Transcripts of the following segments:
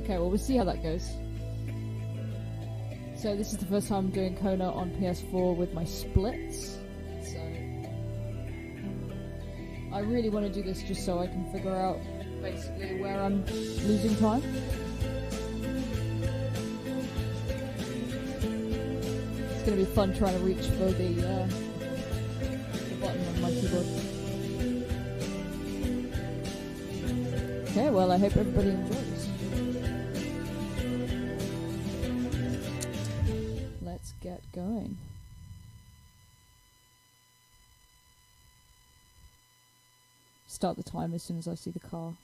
Okay, well, we'll see how that goes. So this is the first time I'm doing Kona on PS4 with my splits. So I really want to do this just so I can figure out basically where I'm losing time. It's going to be fun trying to reach for the button on my keyboard. Okay, well, I hope everybody enjoys. Let's get going. Start the time as soon as I see the car.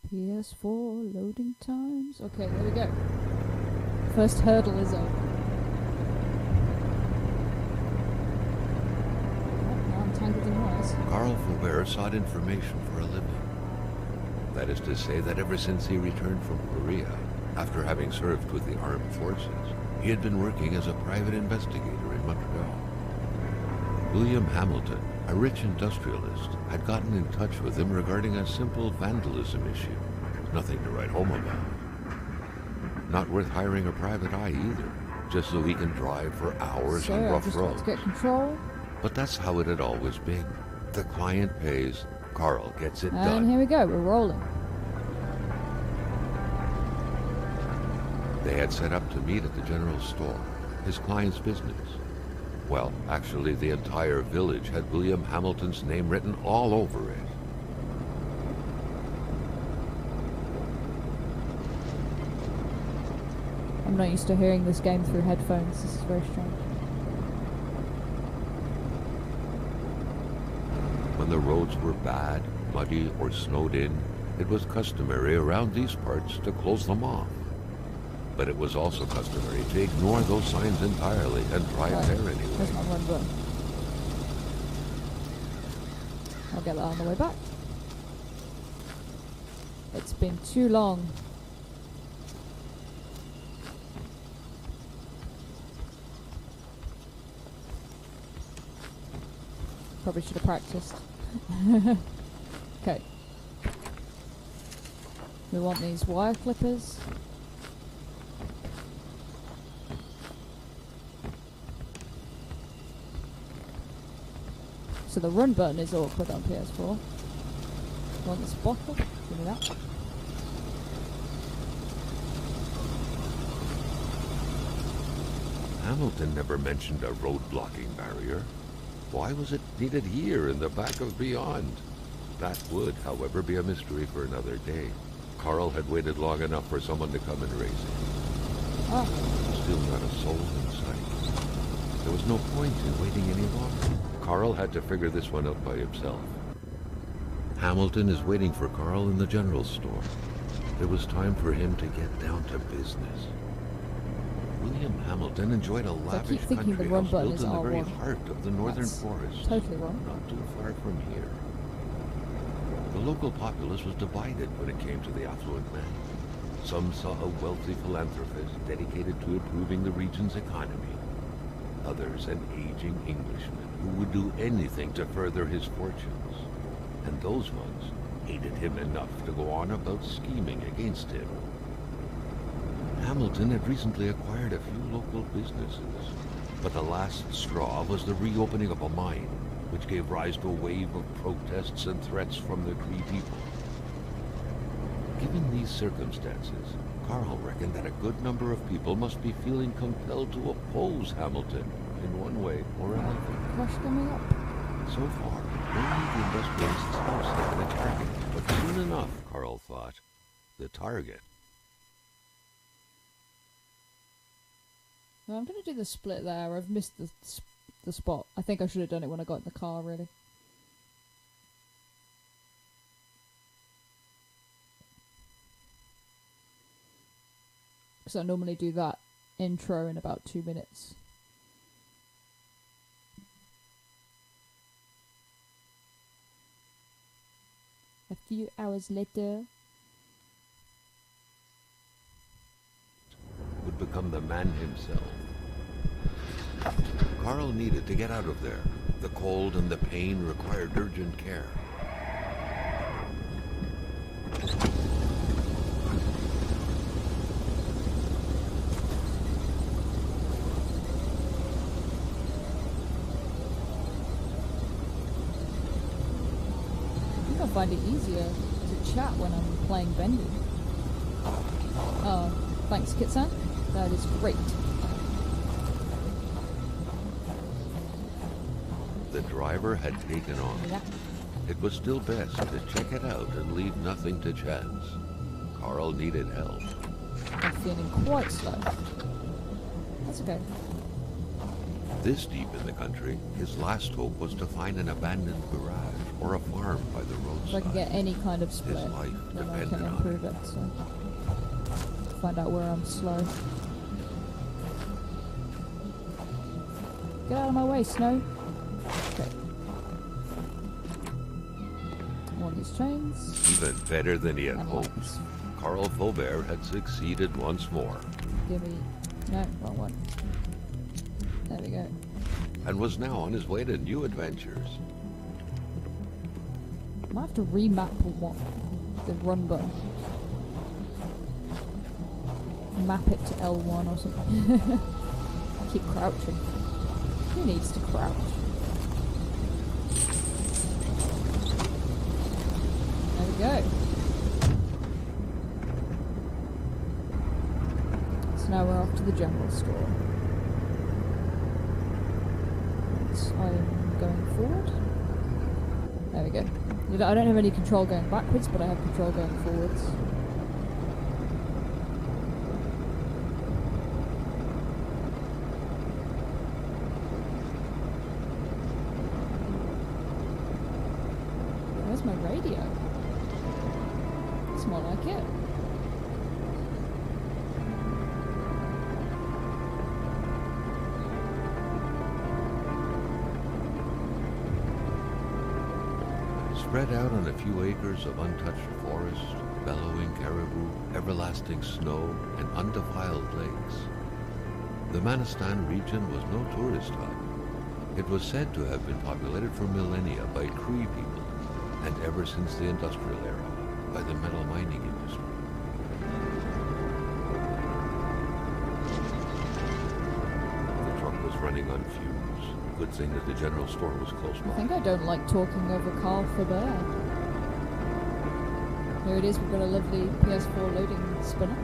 PS4 loading times. Okay, there we go. First hurdle is over. Oh, now I'm tangled in wires. Carl Faubert sought information for a living. That is to say that ever since he returned from Korea, after having served with the armed forces, he had been working as a private investigator in Montreal. William Hamilton, a rich industrialist, had gotten in touch with him regarding a simple vandalism issue. Nothing to write home about. Not worth hiring a private eye either, just so he can drive for hours on rough roads. To get control. But that's how it had always been. The client pays, Carl gets it done. And here we go, we're rolling. They had set up to meet at the general store, his client's business. Well, actually, the entire village had William Hamilton's name written all over it. I'm not used to hearing this game through headphones. This is very strange. When the roads were bad, muddy, or snowed in, it was customary around these parts to close them off. But it was also customary to ignore those signs entirely and drive there anyway. There's my run button. I'll get that on the way back. It's been too long. Probably should have practiced. Okay. We want these wire clippers. So the run button is awkward on PS4. Want this bottle? Give me that. Hamilton never mentioned a road blocking barrier. Why was it needed here in the back of Beyond? That would, however, be a mystery for another day. Carl had waited long enough for someone to come and raise it. Ah. Still not a soul in sight. There was no point in waiting any longer. Carl had to figure this one out by himself. Hamilton is waiting for Carl in the general store. It was time for him to get down to business. William Hamilton enjoyed a lavish country house built in the very heart of the northern forest. Totally wrong. Not too far from here. The local populace was divided when it came to the affluent man. Some saw a wealthy philanthropist dedicated to improving the region's economy. Others an aging Englishman who would do anything to further his fortunes. And those ones hated him enough to go on about scheming against him. Hamilton had recently acquired a few local businesses, but the last straw was the reopening of a mine, which gave rise to a wave of protests and threats from the Cree people. Given these circumstances, Carl reckoned that a good number of people must be feeling compelled to oppose Hamilton in one way or another. Crush coming up. So far, only the industrialist's house had been a target, but soon enough, Carl thought, the target. No, I'm going to do the split there. I've missed the spot. I think I should have done it when I got in the car, really. Because I normally do that intro in about 2 minutes. A few hours later, would become the man himself. Carl needed to get out of there. The cold and the pain required urgent care. I find it easier to chat when I'm playing Bendy. Oh, thanks, Kitsan. That is great. The driver had taken on. Yeah. It was still best to check it out and leave nothing to chance. Carl needed help. I'm feeling quite slow. That's okay. This deep in the country, his last hope was to find an abandoned garage or a farm by the roadside. If I can get any kind of split, His life then I depended can on improve it. So, find out where I'm slow. Get out of my way, Snow. Okay. One of these chains. Even better than he had And hoped. lights. Carl Faubert had succeeded once more. Give me... No, wrong one. There we go. And was now on his way to new adventures. I might have to remap the run button. Map it to L1 or something. Keep crouching. Who needs to crouch? There we go. So now we're off to the general store. I'm going forward. There we go. I don't have any control going backwards, but I have control going forwards. Where's my radio? It's more like it. Spread out on a few acres of untouched forest, bellowing caribou, everlasting snow, and undefiled lakes. The Manistan region was no tourist hub. It was said to have been populated for millennia by Cree people, and ever since the industrial era, by the metal mining industry. The truck was running on fumes. Good thing that the general store was close by. I think I don't like talking over Carl Faubert. Here it is, we've got a lovely PS4 loading spinner.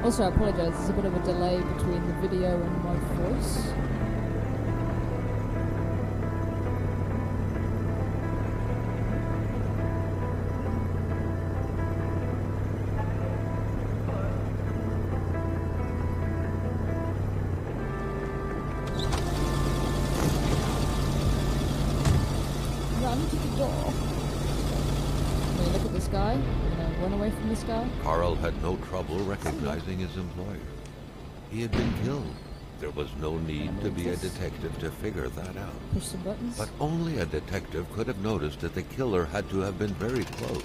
Also, I apologise, there's a bit of a delay between the video and my voice. Run to the door. Can we look at this guy? Run away from this guy? Carl had no trouble recognizing his employer. He had been killed. There was no need to be a detective to figure that out. Push some buttons. But only a detective could have noticed that the killer had to have been very close.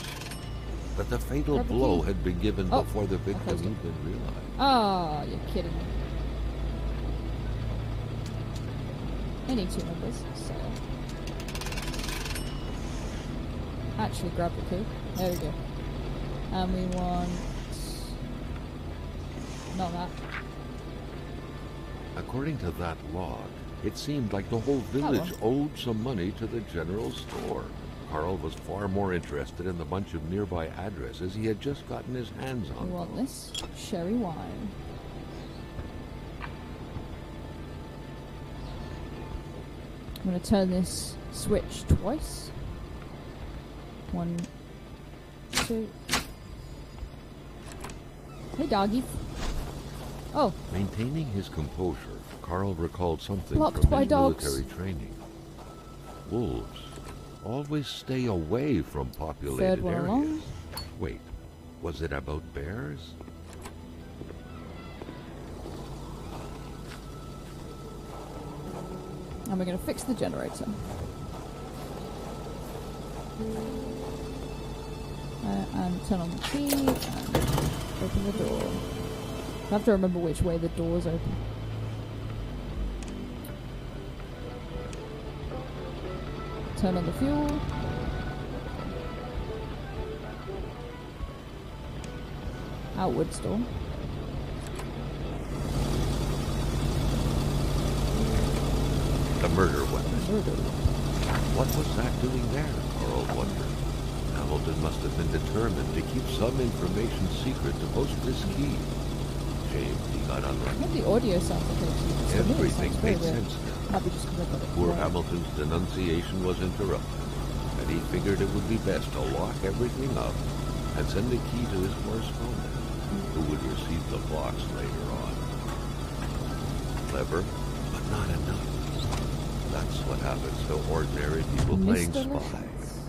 That the fatal Grab the blow key. had been given Oh, before the victim closed it. even realized. Ah, you're kidding me. I need 2 numbers, so... Actually grab the key. There we go. And we want... Not that. According to that log, it seemed like the whole village owed some money to the general store. Carl was far more interested in the bunch of nearby addresses he had just gotten his hands We on. want this sherry wine. I'm going to turn this switch twice. 1, 2. Hey, doggy. Oh, Maintaining his composure, Carl recalled something Blocked from by his dogs. military training. Wolves always stay away from populated Third one areas. along. Wait, was it about bears? And we're going to fix the generator. And turn on the key and open the door. I have to remember which way the doors open. Turn on the fuel. Outwards door. The murder weapon. Murder. What was that doing there? Carl wondered. Hamilton must have been determined to keep some information secret to post this key. Shame he got I unlucky. think the audio sounds okay to you. To me, it Everything sounds very made weird. sense now. Might be just 'cause I got it Poor right. Hamilton's denunciation was interrupted, and he figured it would be best to lock everything up and send the key to his correspondent, who would receive the box later on. Clever, but not enough. That's what happens to ordinary people playing Mr. spy. Lachance.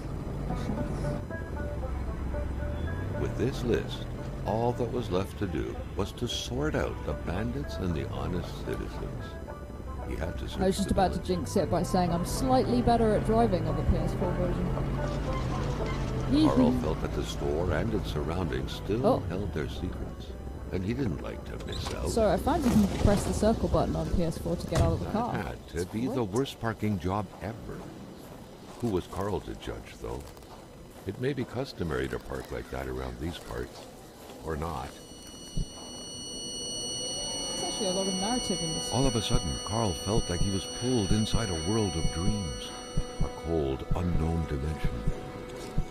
With this list, all that was left to do was to sort out the bandits and the honest citizens. He had to search I was just the about to village. jinx it by saying I'm slightly better at driving on the PS4 version. Carl felt that the store and its surroundings still Oh. held their secrets, and he didn't like to miss out. So I found you can press the circle button on PS4 to get out of the car. That had to It's be the great. worst parking job ever. Who was Carl to judge, though? It may be customary to park like that around these parts, or not. There's actually a lot of narrative in this. All of a sudden, Carl felt like he was pulled inside a world of dreams, a cold, unknown dimension.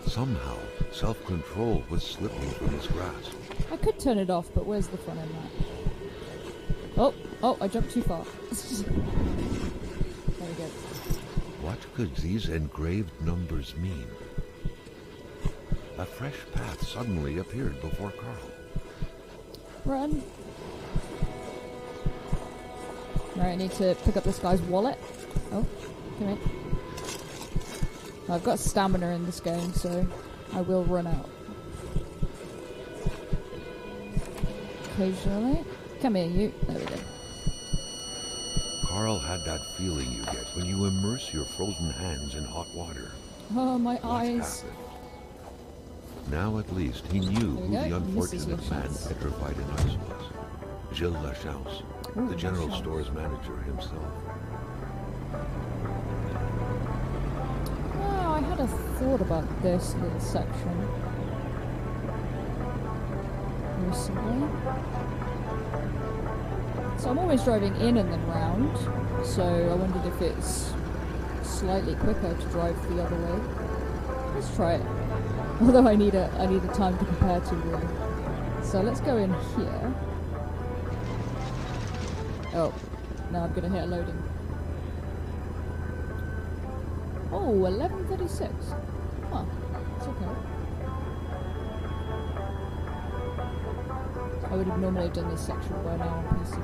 Somehow, self-control was slipping from his grasp. I could turn it off, but where's the front end map? Oh, I jumped too far. There we go. What could these engraved numbers mean? A fresh path suddenly appeared before Carl. Run. Right, I need to pick up this guy's wallet. Oh, come here. I've got stamina in this game, so I will run out. Occasionally. Come here, you. There we go. Carl had that feeling you get when you immerse your frozen hands in hot water. Oh, my What eyes. happened? Now at least he knew There who we the go. unfortunate Mrs. man Lachance. petrified in ice was. Gilles Lachance, Ooh, the general Lachance. store's manager himself. Oh, I had a thought about this little section recently. So I'm always driving in and then round, so I wondered if it's slightly quicker to drive the other way. Let's try it. Although I need a time to compare to really. So let's go in here. Oh, now I'm gonna hit loading. Oh, 11:36. Huh, it's okay. I would have normally done this section by now on PC.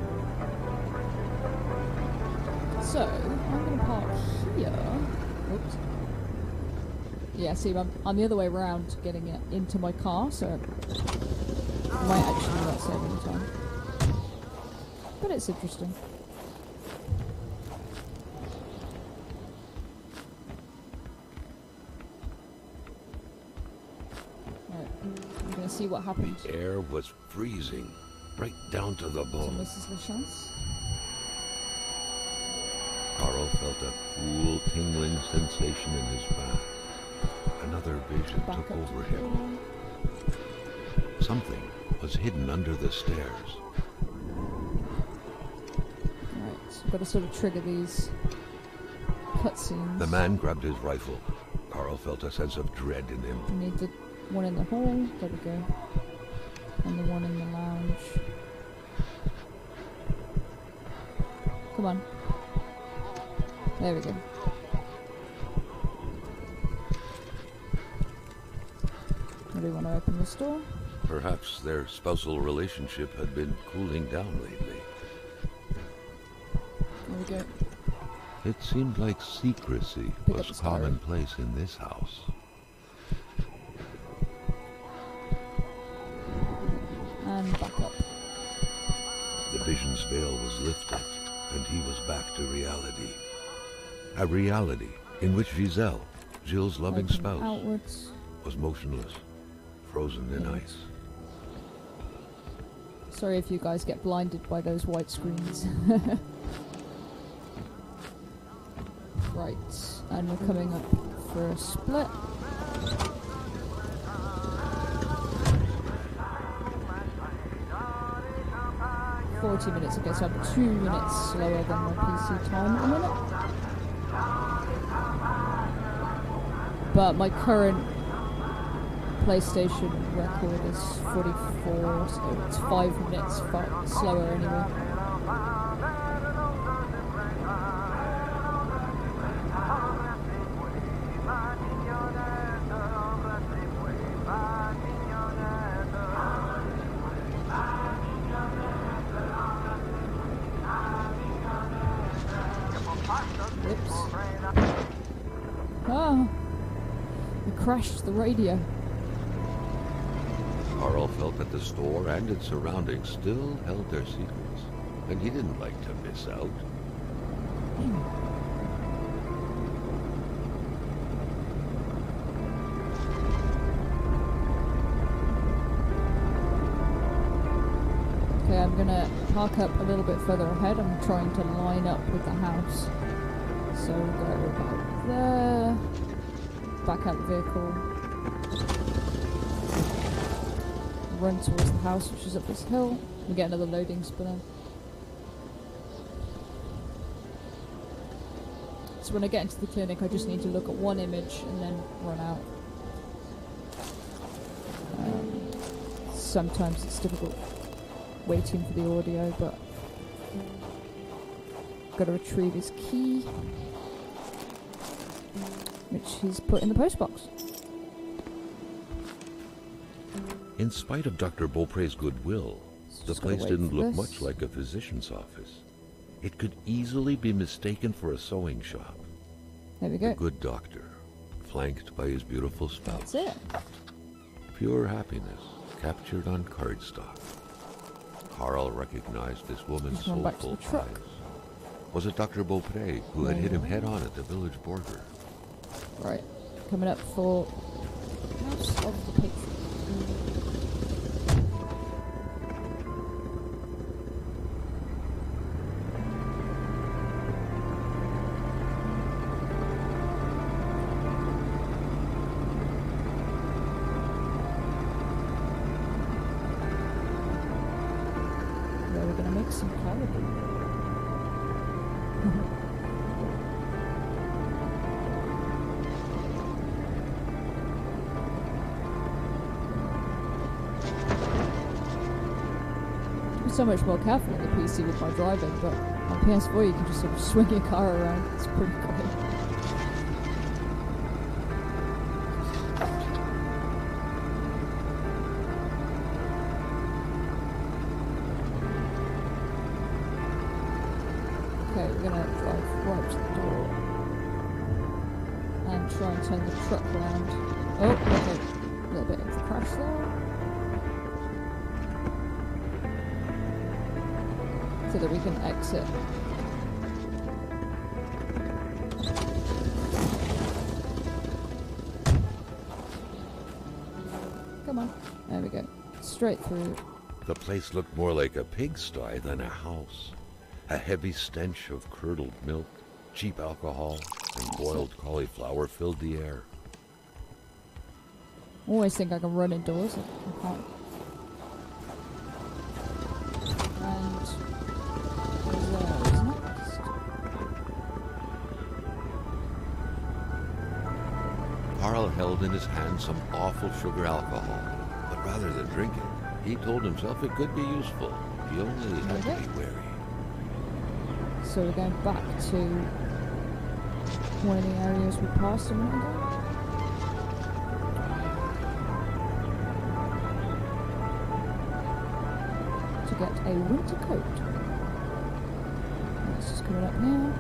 So, I'm going to park here. Oops. Yeah, see, I'm the other way around getting it into my car, so I might actually not save any time. But it's interesting. Right, I'm going to see what happens The air was freezing, right down to the to bone. Mrs. Lachance. Carl felt a cool, tingling sensation in his back. Another vision Back took up to over the him. door. Something was hidden under the stairs. Right, so I've got to sort of trigger these cutscenes. The man grabbed his rifle. Carl felt a sense of dread in him. We need the one in the hall. There we go. And the one in the lounge. Come on. There we go. Do we want to open this door? Perhaps their spousal relationship had been cooling down lately. There we go. It seemed like secrecy Pick up was the diary. commonplace in this house. And back up. The vision's veil was lifted, and he was back to reality. A reality in which Giselle, Gilles' loving Open spouse, outwards. was motionless, frozen in ice. Sorry if you guys get blinded by those white screens. Right, and we're coming up for a split. $40 ago, so I'm 2 minutes slower than my PC time at the minute. But my current PlayStation record is 44, so it's 5 minutes slower anyway. Crashed the radio. Carl felt that the store and its surroundings still held their secrets, and he didn't like to miss out. Okay, I'm gonna park up a little bit further ahead. I'm trying to line up with the house. So we'll go about there. Back out the vehicle, run towards the house, which is up this hill. We get another loading spinner. So when I get into the clinic, I just need to look at one image and then run out. Sometimes it's difficult waiting for the audio, but got to retrieve his key, which he's put in the postbox. In spite of Dr. Beaupre's goodwill, the place didn't look much like a physician's office. It could easily be mistaken for a sewing shop. There we go. The good doctor, flanked by his beautiful spouse. That's it. Pure happiness, captured on cardstock. Carl recognized this woman's soulful eyes. Was it Dr. Beaupre who had hit him head-on at the village border? Right, coming up for House of the Patron. Where we're gonna make some caribou. So much more careful on the PC with my driving, but on PS4 you can just sort of swing your car around. It's pretty great. Okay, we're gonna drive right to the door and try and turn the truck around. Oh, okay, a little bit of a crash there. So that we can exit. Come on. There we go. Straight through. The place looked more like a pigsty than a house. A heavy stench of curdled milk, cheap alcohol, and boiled cauliflower filled the air. I always think I can run indoors. I can't. Carl held in his hand some awful sugar alcohol, but rather than drink it, he told himself it could be useful. He only had to be wary. So we're going back to one of the areas we passed a minute ago. To get a winter coat. That's just coming up now.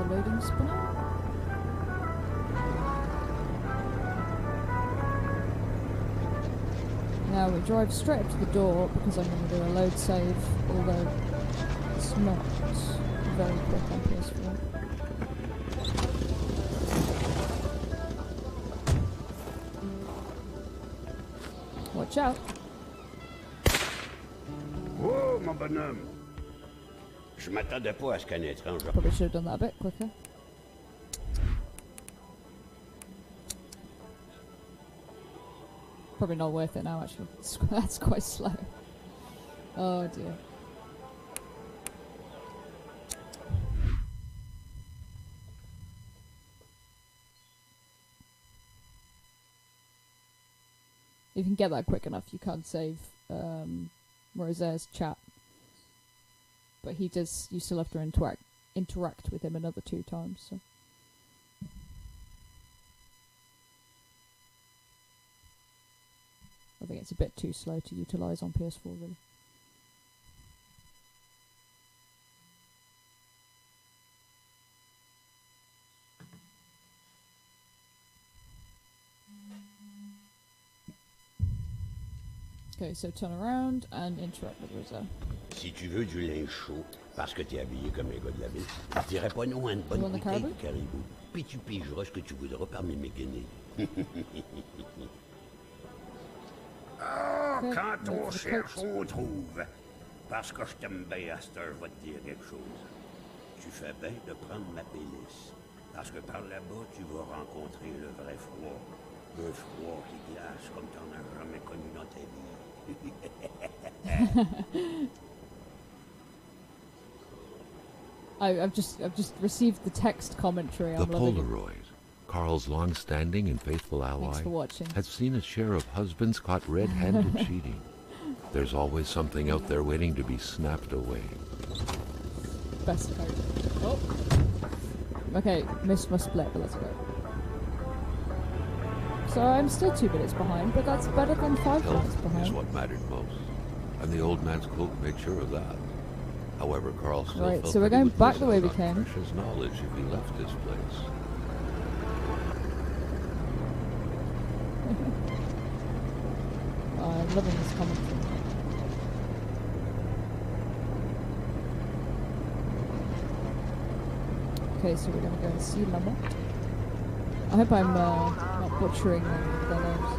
Loading spinner. now we drive straight up to the door because I'm going to do a load save, although it's not very quick on PS4. Watch out. Oh, mon bonhomme! Je m'attendais pas à ce qu'un étrange... Probably should have done that a bit quicker. Probably not worth it now, actually. That's quite slow. Oh dear. If you can get that quick enough, you can't save Rose's chat. But he does. You still have to interact with him another 2 times. So. I think it's a bit too slow to utilise on PS4, really. Okay, so turn around and interact with Rosa. Si tu veux du linge chaud, parce que t'es habillé comme un gars de la ville, je dirais pas non à une bonne bouteille de caribou. Puis tu pigeras ce que tu voudras parmi mes guenilles. Ah, quand on cherche, on trouve. Parce que je t'aime bien, à cette heure, je vais te dire quelque chose. Tu fais bien de prendre ma pénice. Parce que par là-bas, tu vas rencontrer le vrai froid. Un froid qui glace comme t'en as jamais connu dans ta vie. I've just received the text commentary. The Polaroid, Carl's long-standing and faithful ally, has seen its share of husbands caught red-handed cheating. There's always something out there waiting to be snapped away. Best code. Oh. Okay, missed my split, but let's go. So I'm still 2 minutes behind, but that's better than 5 minutes behind. Is what mattered most, and the old man's cloak made sure of that. However, Carl still felt so we're going back the way we came. Precious knowledge if he left this place. I'm loving this commentary. Okay, so we're gonna go and see Lamont. I hope I'm not butchering their names.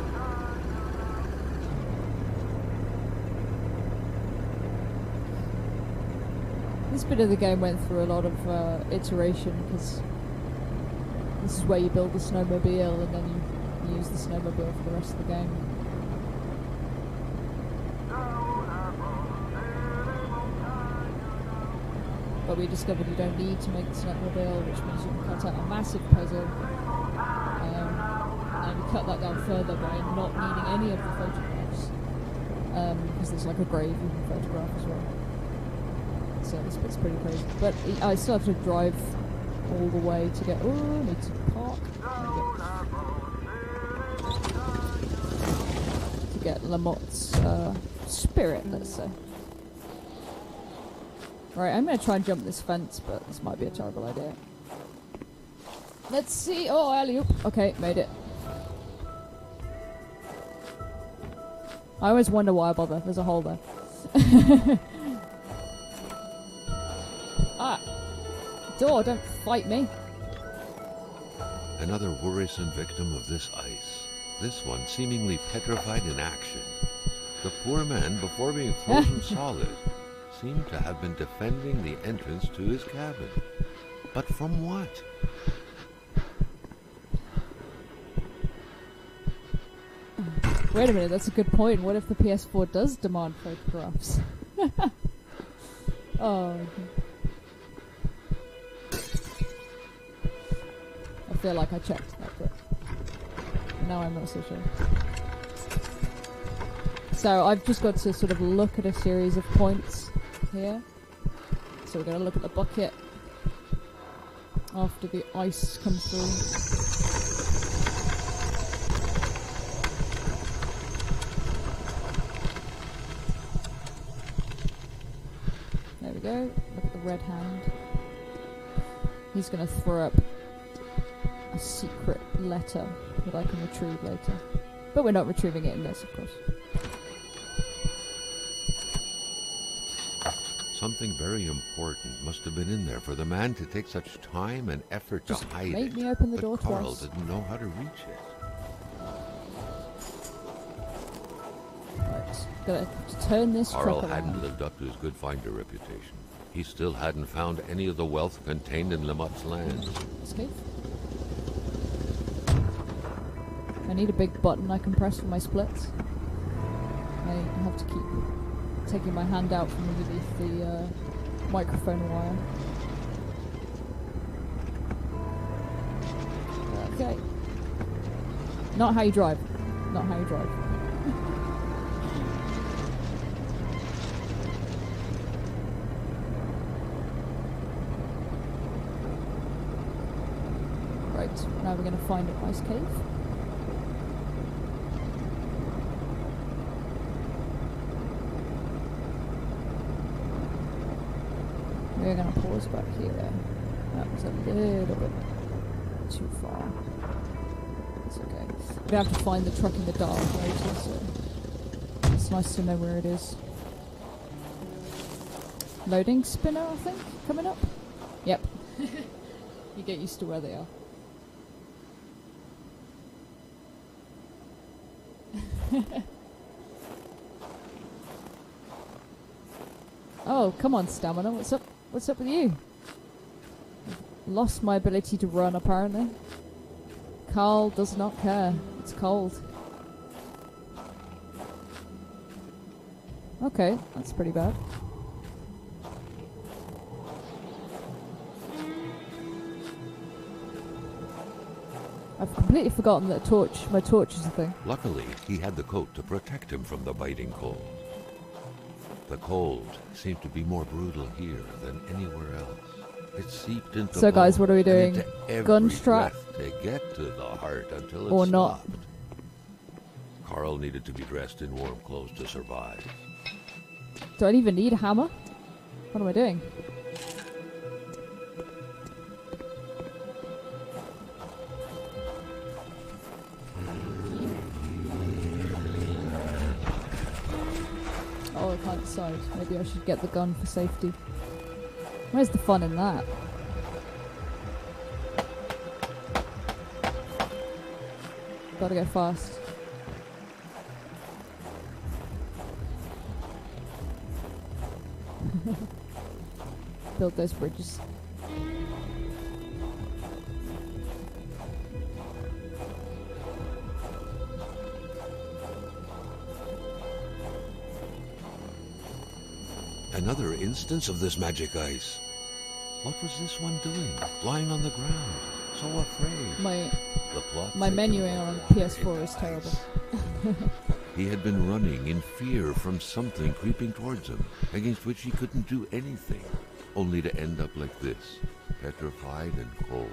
This bit of the game went through a lot of iteration because this is where you build the snowmobile and then you use the snowmobile for the rest of the game. But we discovered you don't need to make the snowmobile, which means you can cut out a massive puzzle. And we cut that down further by not needing any of the photographs. Because there's like a grave you can photograph as well. So this bit's pretty crazy. But I still have to drive all the way to get... Oh, I need to park. To get Lamott's spirit, let's say. Right, I'm going to try and jump this fence, but this might be a terrible idea. Let's see. Oh, alley-oop. Okay, made it. I always wonder why I bother. There's a hole there. Ah! Door, don't fight me. Another worrisome victim of this ice. This one seemingly petrified in action. The poor man, before being frozen solid, seemed to have been defending the entrance to his cabin. But from what? Wait a minute, that's a good point. What if the PS4 does demand photographs? Oh. I feel like I checked that bit. Now I'm not so sure. So I've just got to sort of look at a series of points here. So we're going to look at the bucket after the ice comes through. There we go. Look at the red hand. He's going to throw up a secret letter that I can retrieve later. But we're not retrieving it in this, of course. Something very important must have been in there for the man to take such time and effort to hide Make it. me open the But door Carl twice. didn't know how to reach it. Right, gotta turn this Carl truck hadn't around. lived up to his good finder reputation. He still hadn't found any of the wealth contained in Lamotte's land. Escape. I need a big button I can press for my splits. I have to keep taking my hand out from underneath the microphone wire. Okay. Not how you drive. Not how you drive. Right, now we're going to find a nice cave. We're going to pause back here. That was a little bit too far. It's okay. We have to find the truck in the dark later, so it's nice to know where it is. Loading spinner, I think, coming up? Yep. You get used to where they are. Oh, come on, stamina. What's up? What's up with you? Lost my ability to run, apparently. Carl does not care. It's cold. Okay, that's pretty bad. I've completely forgotten that my torch is a thing. Luckily, he had the coat to protect him from the biting cold. The cold seemed to be more brutal here than anywhere else. It seeped into So guys, bone what are we and doing? into every Gun strap? breath to get to the heart until it Or not? stopped. Carl needed to be dressed in warm clothes to survive. Do I even need a hammer? What am I doing? Oh, I can't decide. Maybe I should get the gun for safety. Where's the fun in that? Gotta go fast. Build those bridges. Another instance of this magic ice. What was this one doing, lying on the ground, so afraid? The plot My thicker menuing than on water PS4 in is terrible. ice. He had been running in fear from something creeping towards him, against which he couldn't do anything, only to end up like this, petrified and cold.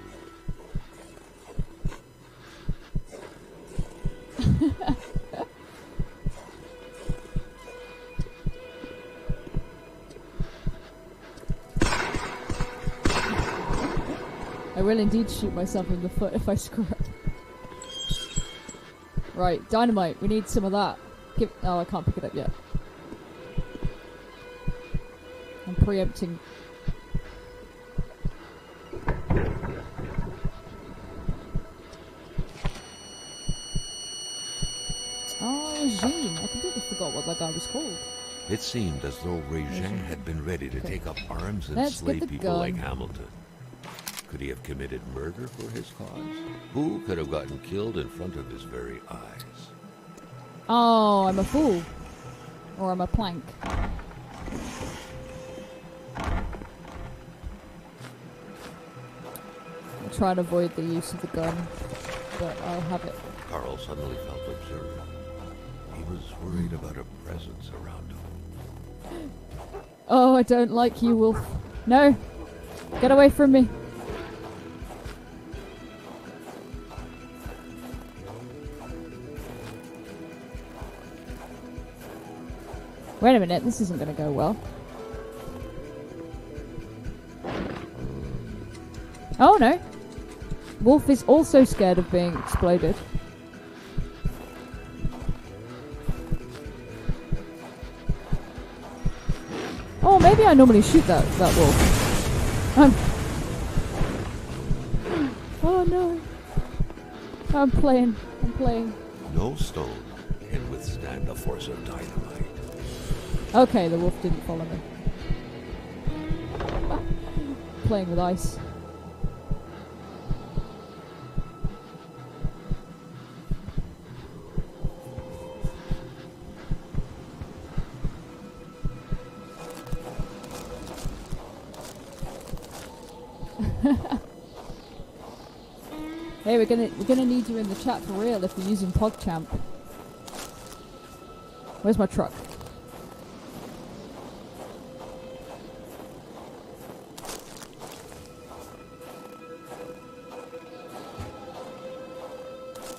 I will indeed shoot myself in the foot if I screw up. Right, dynamite. We need some of that. Oh, I can't pick it up yet. I'm preempting. Oh, Regine. I completely forgot what that guy was called. It seemed as though Regin had been ready to take up arms and Let's slay get the people gun. like Hamilton. Could he have committed murder for his cause? Who could have gotten killed in front of his very eyes? Oh, I'm a fool. Or I'm a plank. I'll try and avoid the use of the gun, but I'll have it. Carl suddenly felt observed. He was worried about a presence around him. Oh, I don't like you, Wolf. No! Get away from me! Wait a minute, this isn't going to go well. Oh no! Wolf is also scared of being exploded. Oh, maybe I normally shoot that wolf. Oh no. I'm playing. No stone can withstand the force of dynamite. Okay, the wolf didn't follow me. Playing with ice. Hey, we're gonna need you in the chat for real if you're using PogChamp. Where's my truck?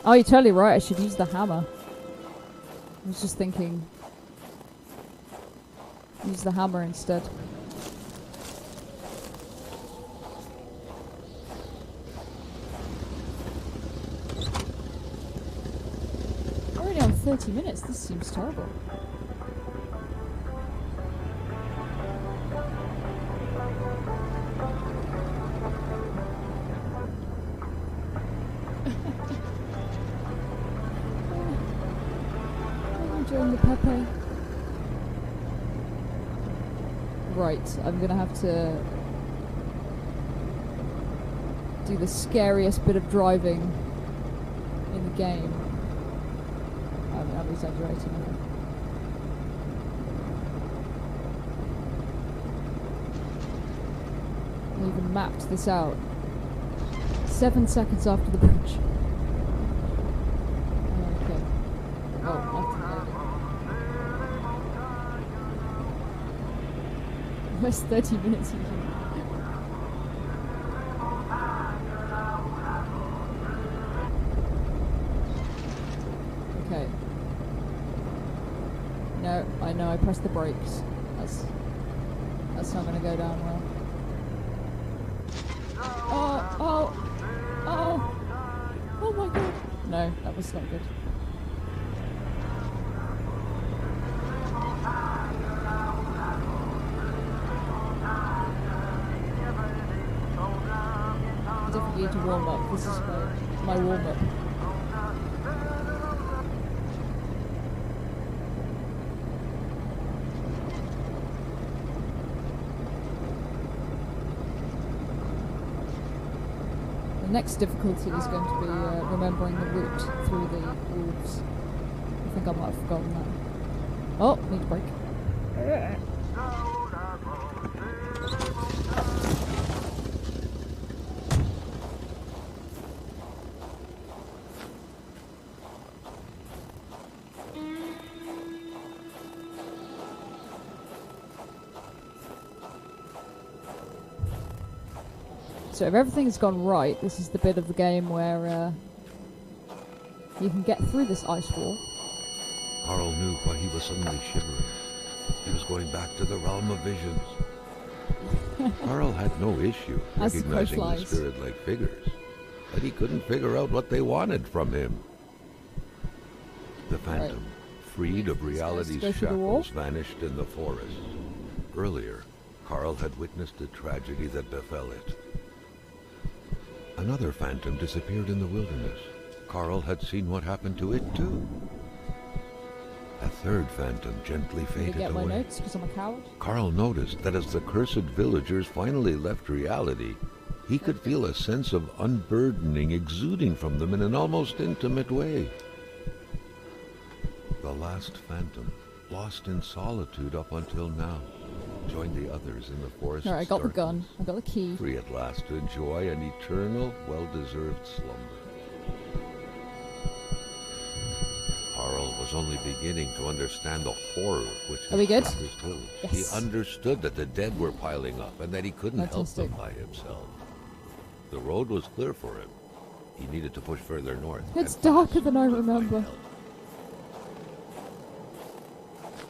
Oh, you're totally right. I should use the hammer. I was just thinking, use the hammer instead. Already on 30 minutes. This seems terrible. Enjoying the Pepe. Right, I'm gonna have to do the scariest bit of driving in the game. I'm exaggerating. I even mapped this out. 7 seconds after the bridge. Okay. Oh, after the loading. Where's 30 minutes in here? Okay. No, I know I pressed the brakes. That's not gonna go down well. Oh my god. No, that was not good. I definitely need to warm up. This is my warm up. The next difficulty is going to be remembering the route through the wolves. I think I might have forgotten that. Oh, need to brake. So if everything's gone right, this is the bit of the game where you can get through this ice wall. Carl knew why he was suddenly shivering. He was going back to the realm of visions. Carl had no issue recognizing the spirit-like figures, but he couldn't figure out what they wanted from him. The Phantom, freed of reality's shackles, vanished in the forest. Earlier, Carl had witnessed a tragedy that befell it. Another phantom disappeared in the wilderness. Carl had seen what happened to it too. A third phantom gently faded away. Did I get my notes because I'm a coward? Carl noticed that as the cursed villagers finally left reality, he could feel a sense of unburdening exuding from them in an almost intimate way. The last phantom, lost in solitude up until now, joined the others in the forest. Alright, I got the gun. I got the key. Free at last to enjoy an eternal, well-deserved slumber. Carl was only beginning to understand the horror which Are we good? Yes. Yes. He understood that the dead were piling up and that he couldn't help them by himself. The road was clear for him. He needed to push further north. It's darker than I remember.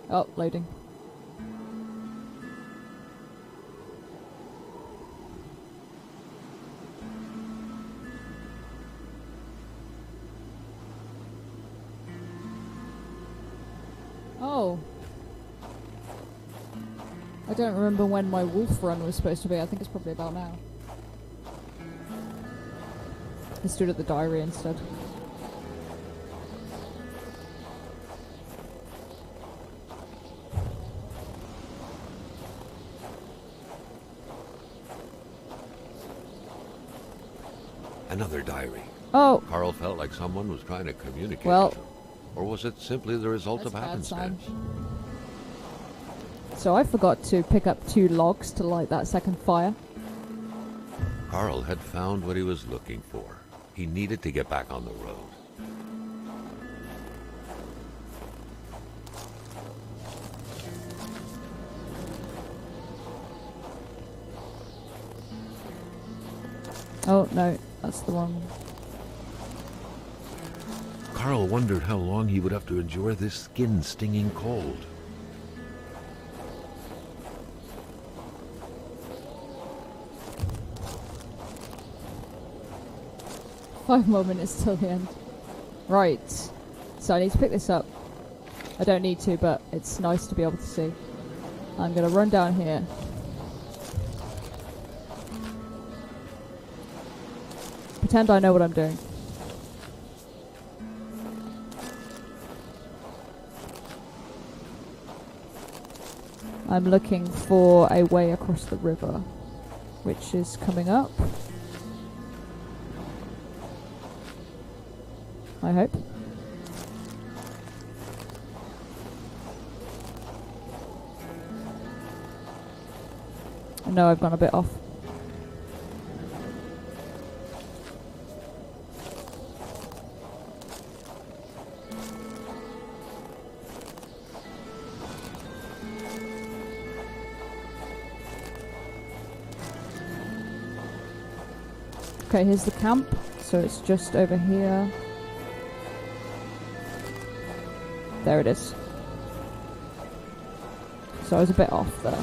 Oh, loading. Oh. don't remember when my wolf run was supposed to be. I think it's probably about now. I stood at the diary instead. Another diary. Oh! Carl felt like someone was trying to communicate Well, with him. Or was it simply the result of that's a bad sign. happenstance? So I forgot to pick up 2 logs to light that second fire. Carl had found what he was looking for. He needed to get back on the road. Oh, no. That's the wrong... Carl wondered how long he would have to endure this skin-stinging cold. Five more minutes till the end. Right. So I need to pick this up. I don't need to, but it's nice to be able to see. I'm going to run down here. Pretend I know what I'm doing. I'm looking for a way across the river, which is coming up. I hope. No, I've gone a bit off. Okay, here's the camp. So it's just over here. There it is. So I was a bit off there.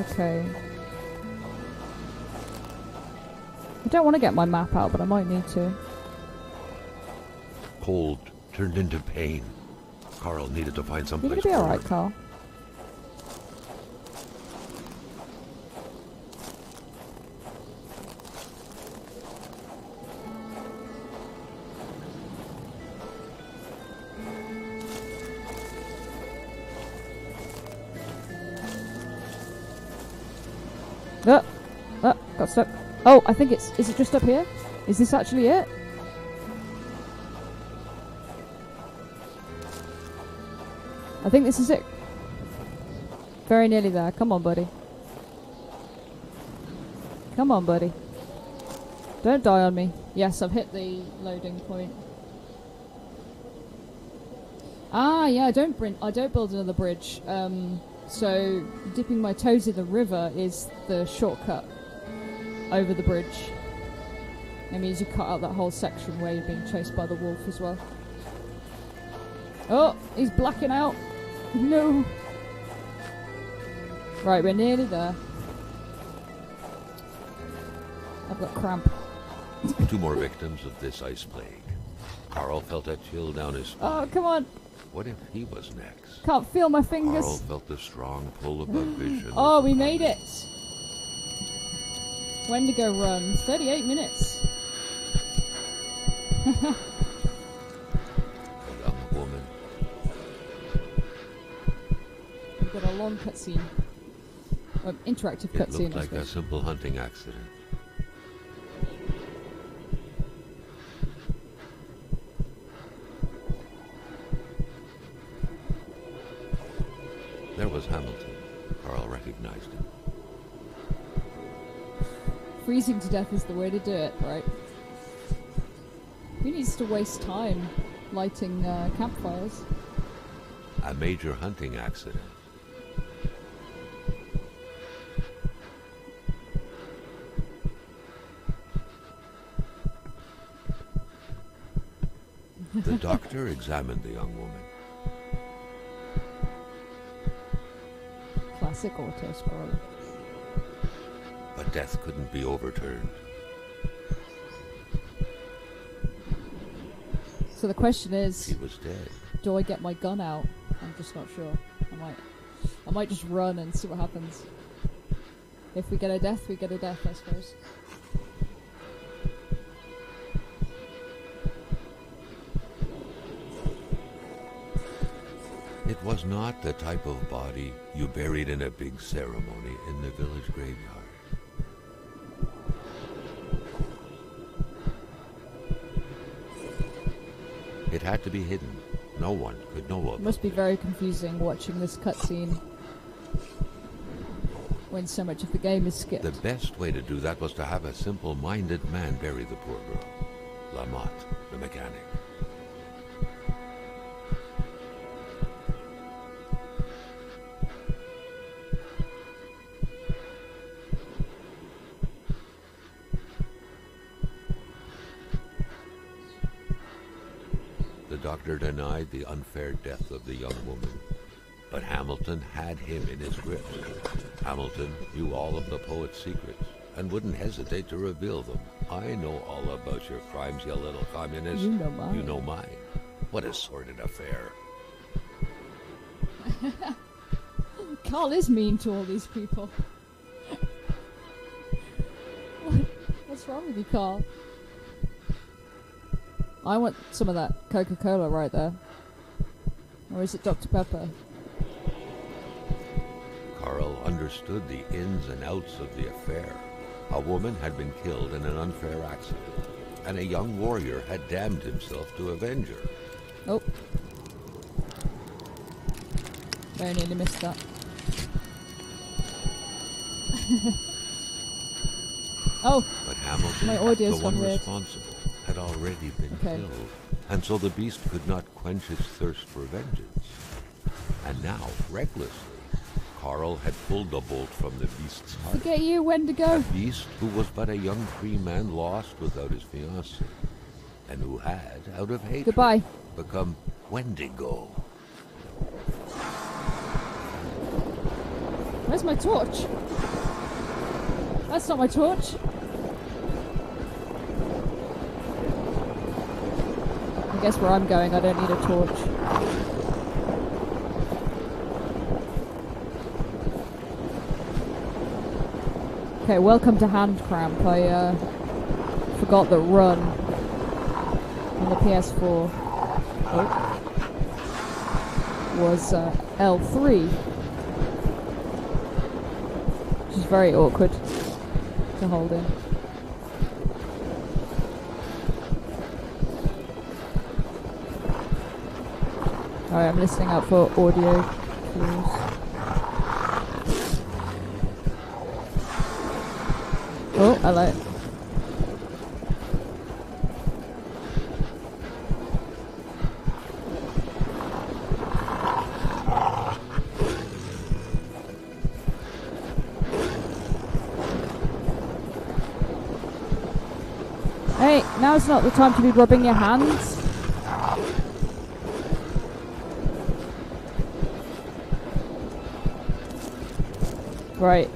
Okay. I don't want to get my map out, but I might need to. Cold turned into pain. Carl needed to find some You're place gonna be warm. alright, Carl. Got stuck. Oh, I think is it just up here? Is this actually it? I think this is it. Very nearly there. Come on, buddy. Come on, buddy. Don't die on me. Yes, I've hit the loading point. Ah, yeah, I don't build another bridge. So dipping my toes in the river is the shortcut over the bridge. It means you cut out that whole section where you're being chased by the wolf as well. Oh, he's blacking out. No. Right, we're nearly there. I've got cramp. 2 more victims of this ice plague. Carl felt a chill down his spine. Oh, come on. What if he was next? Can't feel my fingers. Carl felt the strong pull above vision. Oh, we made it. Wendigo run. 38 minutes. A young woman. We've got a long cutscene. Interactive It cutscene. looked like a simple hunting accident. There was Hamilton. Carl recognized him. Freezing to death is the way to do it, right? Who needs to waste time lighting campfires? A major hunting accident. The doctor examined the young woman. Classic auto-scroller. But death couldn't be overturned. So the question is, He was dead. do I get my gun out? I'm just not sure. I might just run and see what happens. If we get a death, we get a death, I suppose. It was not the type of body you buried in a big ceremony in the village graveyard. It had to be hidden. No one could know of It must be very confusing watching this cutscene when so much of the game is skipped. The best way to do that was to have a simple-minded man bury the poor girl. Lamotte, the mechanic. The doctor denied the unfair death of the young woman, but Hamilton had him in his grip. Hamilton knew all of the poet's secrets and wouldn't hesitate to reveal them. I know all about your crimes, you little communist. You know mine. You know mine. What a sordid affair. Carl is mean to all these people. What's wrong with you, Carl? I want some of that Coca-Cola right there. Or is it Dr. Pepper? Carl understood the ins and outs of the affair. A woman had been killed in an unfair accident, and a young warrior had damned himself to avenge her. Oh. Very nearly missed that. Oh! But Hamilton, My audio's the one gone weird. responsible, had already been Okay. killed, and so the beast could not quench its thirst for vengeance. And now, recklessly, Carl had pulled the bolt from the beast's heart. Forget you, Wendigo! A beast who was but a young free man lost without his fiancée, and who had, out of hatred, Goodbye. become Wendigo. Where's my torch? That's not my torch. I guess where I'm going, I don't need a torch. Okay, welcome to hand cramp. I forgot that run on the PS4 was L3, which is very awkward to hold in. Alright, I'm listening out for audio cues. Oh, hello. Hey, now's not the time to be rubbing your hands. Right.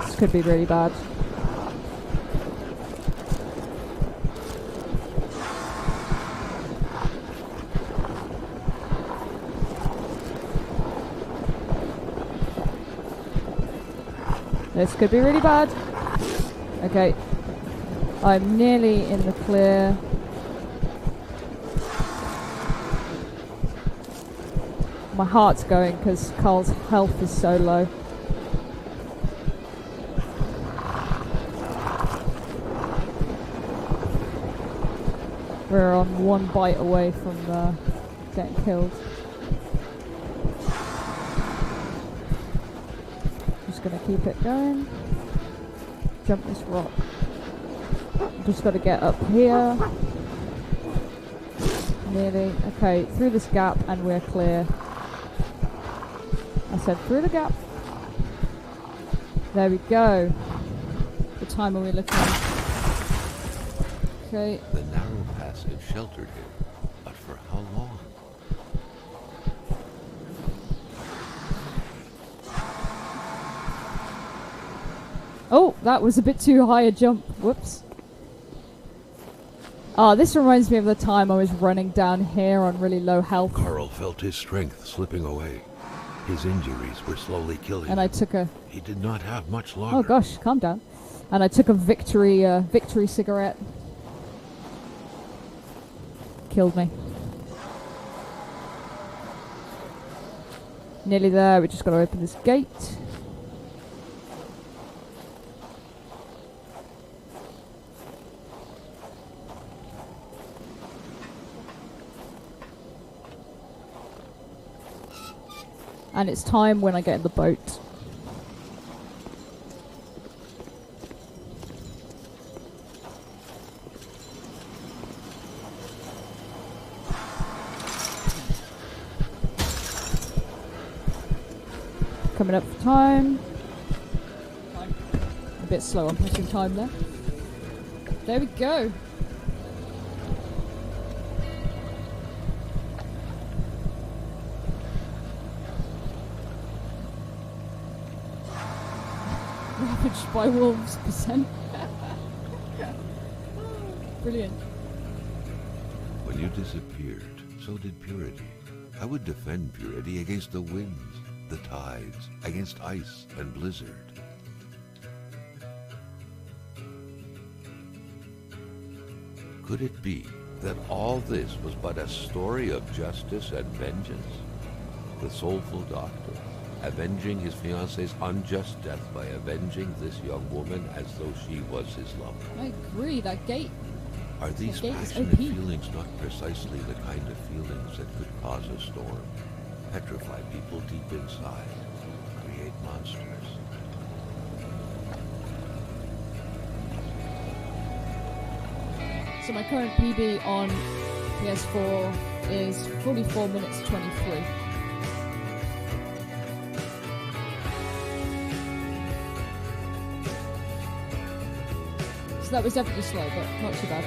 This could be really bad. This could be really bad. Okay. I'm nearly in the clear. My heart's going because Carl's health is so low. We're on one bite away from getting killed. Just gonna keep it going. Jump this rock. Just got to get up here. Nearly. Okay, through this gap and we're clear. I said through the gap. There we go. What time are we looking at? Okay. The narrow passage sheltered him, but for how long? Oh, that was a bit too high a jump. Whoops. Oh, this reminds me of the time I was running down here on really low health. Carl felt his strength slipping away. His injuries were slowly killing him. And I took a... He did not have much longer. Oh gosh, calm down. And I took a victory cigarette. Killed me. Nearly there, we just got to open this gate. And it's time when I get in the boat. Coming up for time. A bit slow on pressing time there. There we go. Ravaged by wolves percent. Brilliant. When you disappeared, so did Purity. I would defend Purity against the winds, the tides, against ice and blizzard. Could it be that all this was but a story of justice and vengeance? The soulful doctor, avenging his fiancée's unjust death by avenging this young woman as though she was his lover. I agree, that gate. Are these passionate feelings not precisely the kind of feelings that could cause a storm, petrify people deep inside, create monsters? So my current PB on PS4 is 44 minutes 23. So that was definitely slow, but not too bad.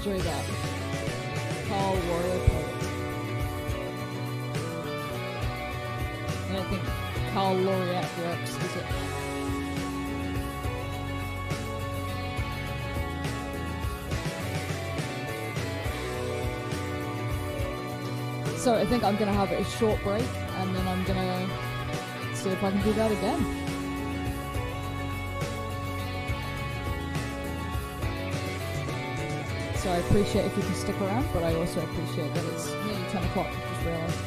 Enjoy that. Carl Warrior Poet. I don't think Carl Laureate works, does it? So I think I'm going to have a short break and then I'm going to see if I can do that again. So I appreciate if you can stick around, but I also appreciate that it's nearly 10 o'clock, I just realised.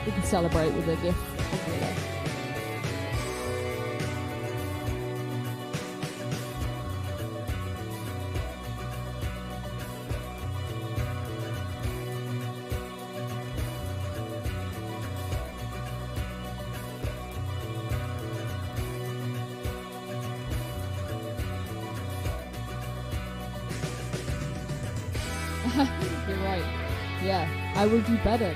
We can celebrate with a gift. You're right. Yeah, I will do better.